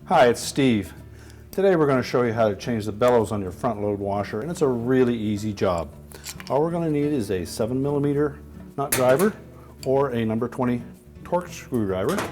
Hi, it's Steve. Today we're going to show you how to change the bellows on your front load washer, and it's a really easy job. All we're going to need is a 7mm nut driver or a number 20 Torx screwdriver.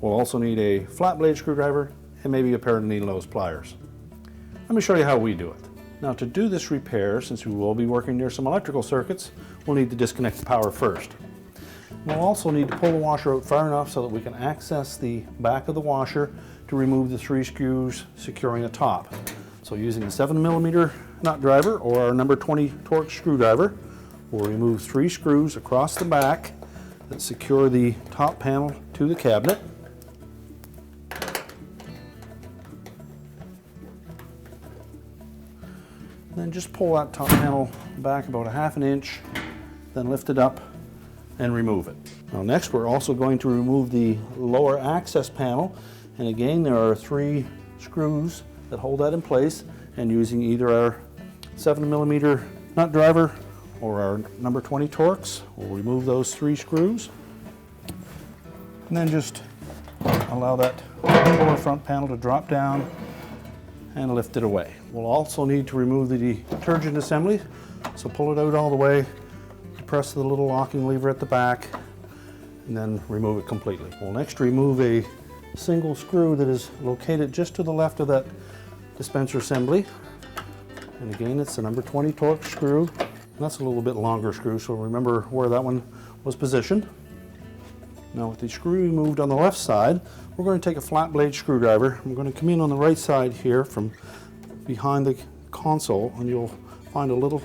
We'll also need a flat blade screwdriver and maybe a pair of needle nose pliers. Let me show you how we do it. Now, to do this repair, since we will be working near some electrical circuits, we'll need to disconnect the power first. We'll also need to pull the washer out far enough so that we can access the back of the washer to remove the 3 screws securing the top. So using a 7mm nut driver or our number 20 Torx screwdriver, we'll remove 3 screws across the back that secure the top panel to the cabinet. Then just pull that top panel back about 1/2 inch, then lift it up and remove it. Now next we're also going to remove the lower access panel, and again there are 3 screws that hold that in place, and using either our 7mm nut driver or our number 20 Torx, we'll remove those 3 screws and then just allow that lower front panel to drop down and lift it away. We'll also need to remove the detergent assembly, so pull it out all the way, press the little locking lever at the back, and then remove it completely. We'll next remove a single screw that is located just to the left of that dispenser assembly. And again, it's the number 20 Torx screw. And that's a little bit longer screw, so remember where that one was positioned. Now with the screw removed on the left side, we're going to take a flat blade screwdriver. I'm going to come in on the right side here from behind the console, and you'll find a little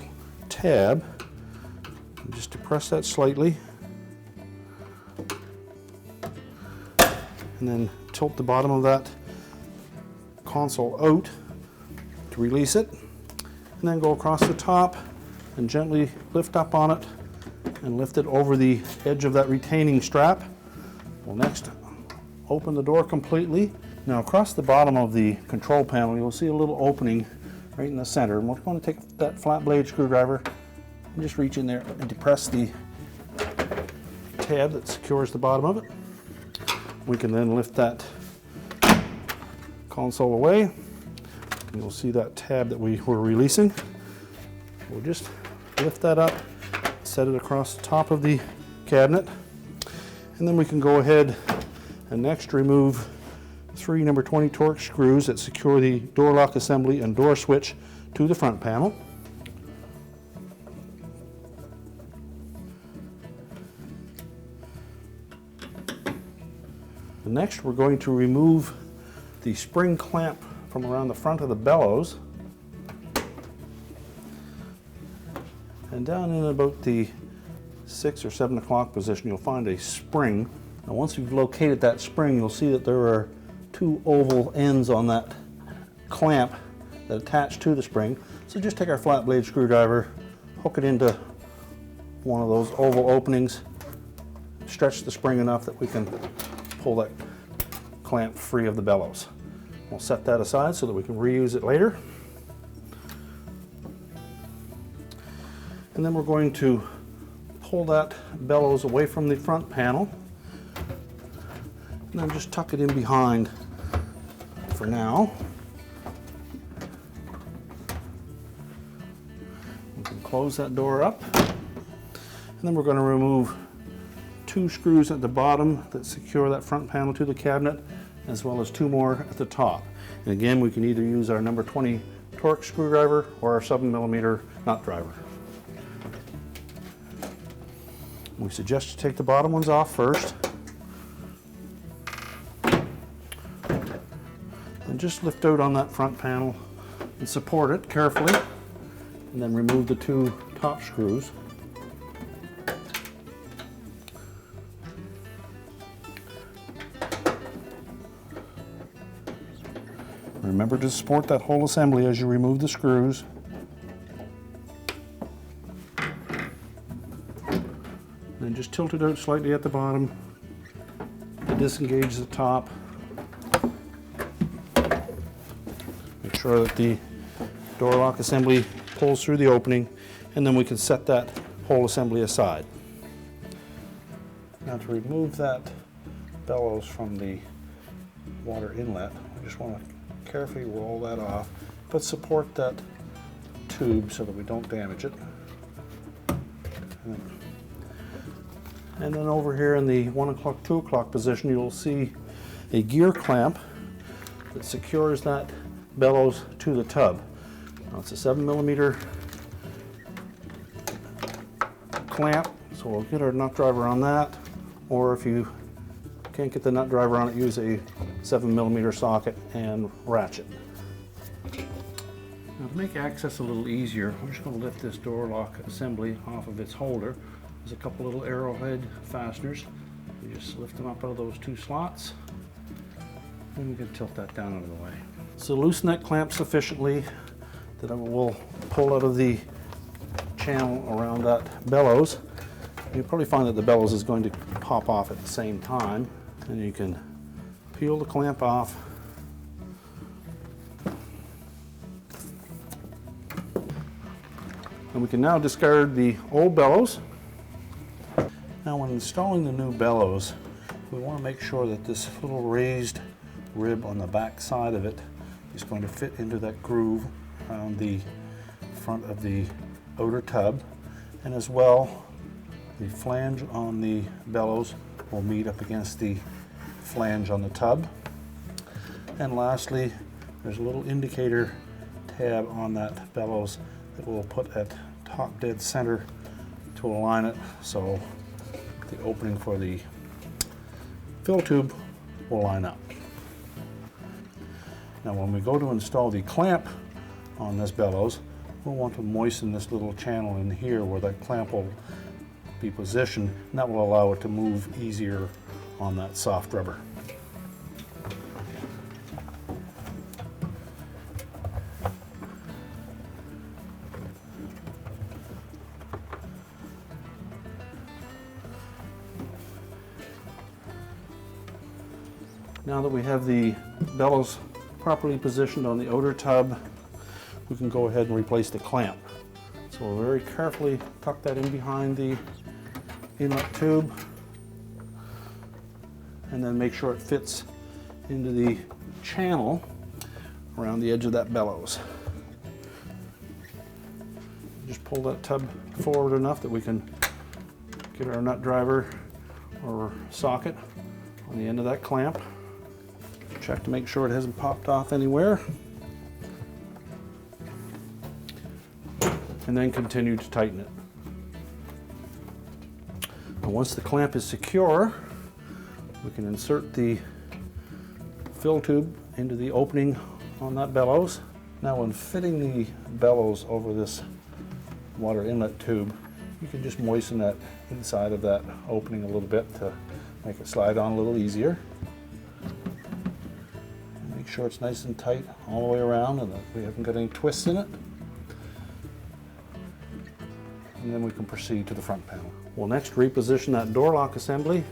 tab. Just depress that slightly, and then tilt the bottom of that console out to release it, and then go across the top and gently lift up on it and lift it over the edge of that retaining strap. We'll next open the door completely. Now across the bottom of the control panel you'll see a little opening right in the center, and we're going to take that flat blade screwdriver and just reach in there and depress the tab that secures the bottom of it. We can then lift that console away, and you'll see that tab that we were releasing. We'll just lift that up, set it across the top of the cabinet, and then we can go ahead and next remove 3 number 20 Torx screws that secure the door lock assembly and door switch to the front panel. Next, we're going to remove the spring clamp from around the front of the bellows. And down in about the 6 or 7 o'clock position, you'll find a spring. Now once you've located that spring, you'll see that there are 2 oval ends on that clamp that attach to the spring. So just take our flat blade screwdriver, hook it into one of those oval openings, stretch the spring enough that we can pull that clamp free of the bellows. We'll set that aside so that we can reuse it later. And then we're going to pull that bellows away from the front panel and then just tuck it in behind for now. We can close that door up, and then we're going to remove 2 screws at the bottom that secure that front panel to the cabinet, as well as 2 more at the top. And again, we can either use our number 20 Torx screwdriver or our 7mm nut driver. We suggest you take the bottom ones off first, and just lift out on that front panel and support it carefully, and then remove the 2 top screws. Remember to support that whole assembly as you remove the screws. Then just tilt it out slightly at the bottom to disengage the top. Make sure that the door lock assembly pulls through the opening, and then we can set that whole assembly aside. Now to remove that bellows from the water inlet. I just want to carefully roll that off, but support that tube so that we don't damage it. And then over here in the 1 o'clock, 2 o'clock position, you'll see a gear clamp that secures that bellows to the tub. Now it's a 7mm clamp, so we'll get our nut driver on that, or if you can't get the nut driver on it, use a 7mm socket and ratchet. Now to make access a little easier, I'm just going to lift this door lock assembly off of its holder. There's a couple little arrowhead fasteners. You just lift them up out of those 2 slots, and we can tilt that down out of the way. So loosen that clamp sufficiently that I will pull out of the channel around that bellows. You'll probably find that the bellows is going to pop off at the same time, and you can peel the clamp off. And we can now discard the old bellows. Now when installing the new bellows, we want to make sure that this little raised rib on the back side of it is going to fit into that groove around the front of the outer tub, and as well the flange on the bellows will meet up against the flange on the tub. And lastly, there's a little indicator tab on that bellows that we'll put at top dead center to align it so the opening for the fill tube will line up. Now when we go to install the clamp on this bellows, we'll want to moisten this little channel in here where that clamp will be positioned, and that will allow it to move easier on that soft rubber. Now that we have the bellows properly positioned on the outer tub, we can go ahead and replace the clamp. So we'll very carefully tuck that in behind the inlet tube, and then make sure it fits into the channel around the edge of that bellows. Just pull that tub forward enough that we can get our nut driver or socket on the end of that clamp. Check to make sure it hasn't popped off anywhere, and then continue to tighten it. And once the clamp is secure, we can insert the fill tube into the opening on that bellows. Now when fitting the bellows over this water inlet tube, you can just moisten that inside of that opening a little bit to make it slide on a little easier. Make sure it's nice and tight all the way around and that we haven't got any twists in it. And then we can proceed to the front panel. We'll next reposition that door lock assembly,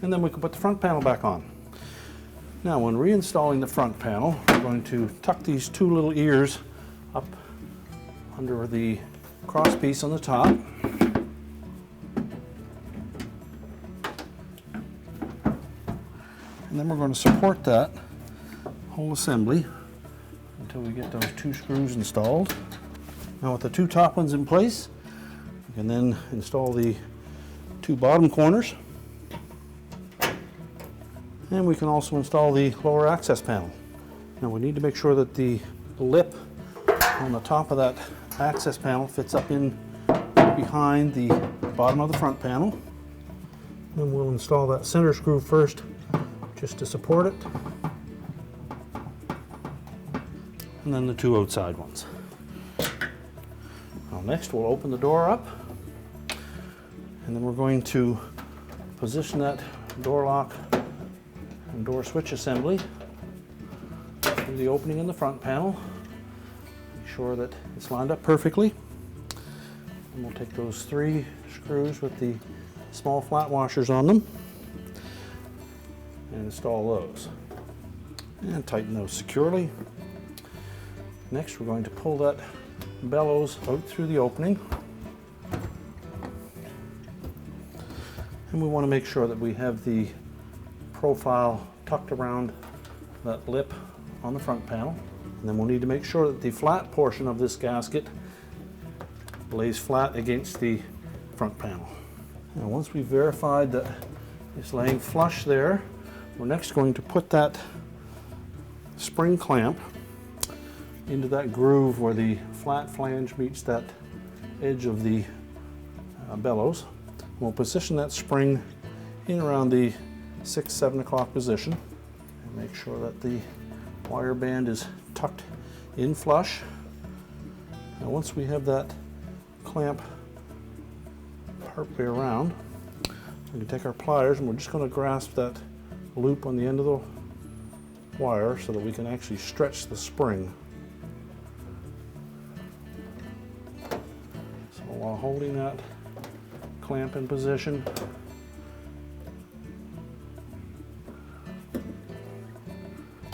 and then we can put the front panel back on. Now when reinstalling the front panel, we're going to tuck these 2 little ears up under the cross piece on the top. And then we're going to support that whole assembly until we get those 2 screws installed. Now with the 2 top ones in place, we can then install the 2 bottom corners. And we can also install the lower access panel. Now we need to make sure that the lip on the top of that access panel fits up in behind the bottom of the front panel. Then we'll install that center screw first, just to support it, and then the 2 outside ones. Now next we'll open the door up, and then we're going to position that door lock and door switch assembly through the opening in the front panel. Make sure that it's lined up perfectly. And we'll take those 3 screws with the small flat washers on them and install those and tighten those securely. Next we're going to pull that bellows out through the opening, and we want to make sure that we have the profile tucked around that lip on the front panel. And then we'll need to make sure that the flat portion of this gasket lays flat against the front panel. Now once we've verified that it's laying flush there, we're next going to put that spring clamp into that groove where the flat flange meets that edge of the bellows. We'll position that spring in around the 6, 7 o'clock position and make sure that the wire band is tucked in flush. Now once we have that clamp partway around, we can take our pliers and we're just going to grasp that loop on the end of the wire so that we can actually stretch the spring. So while holding that clamp in position,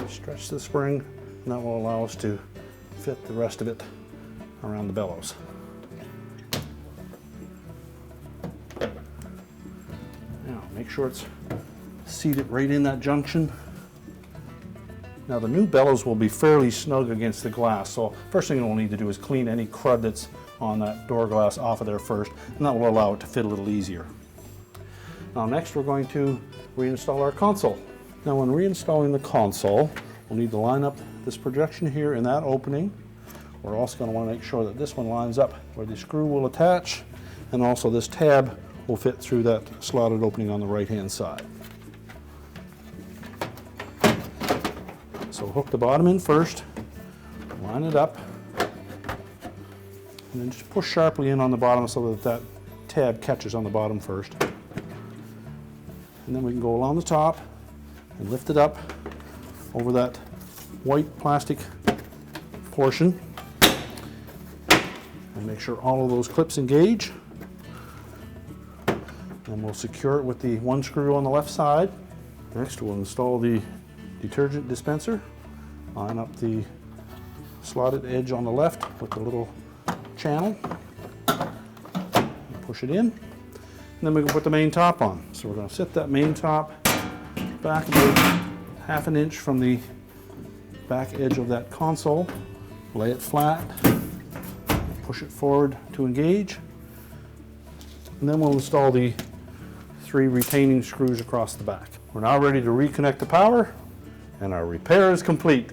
stretch the spring, and that will allow us to fit the rest of it around the bellows. Now make sure it's seated right in that junction. Now the new bellows will be fairly snug against the glass, so first thing we'll need to do is clean any crud that's on that door glass off of there first, and that will allow it to fit a little easier. Now next we're going to reinstall our console. Now when reinstalling the console, we'll need to line up this projection here in that opening. We're also going to want to make sure that this one lines up where the screw will attach, and also this tab will fit through that slotted opening on the right hand side. So hook the bottom in first, line it up, and then just push sharply in on the bottom so that that tab catches on the bottom first. And then we can go along the top and lift it up over that white plastic portion and make sure all of those clips engage. And we'll secure it with the one screw on the left side. Next we'll install the detergent dispenser. Line up the slotted edge on the left with the little channel. Push it in. And then we can put the main top on. So we're going to sit that main top back about 1/2 inch from the back edge of that console. Lay it flat. Push it forward to engage. And then we'll install the 3 retaining screws across the back. We're now ready to reconnect the power, and our repair is complete.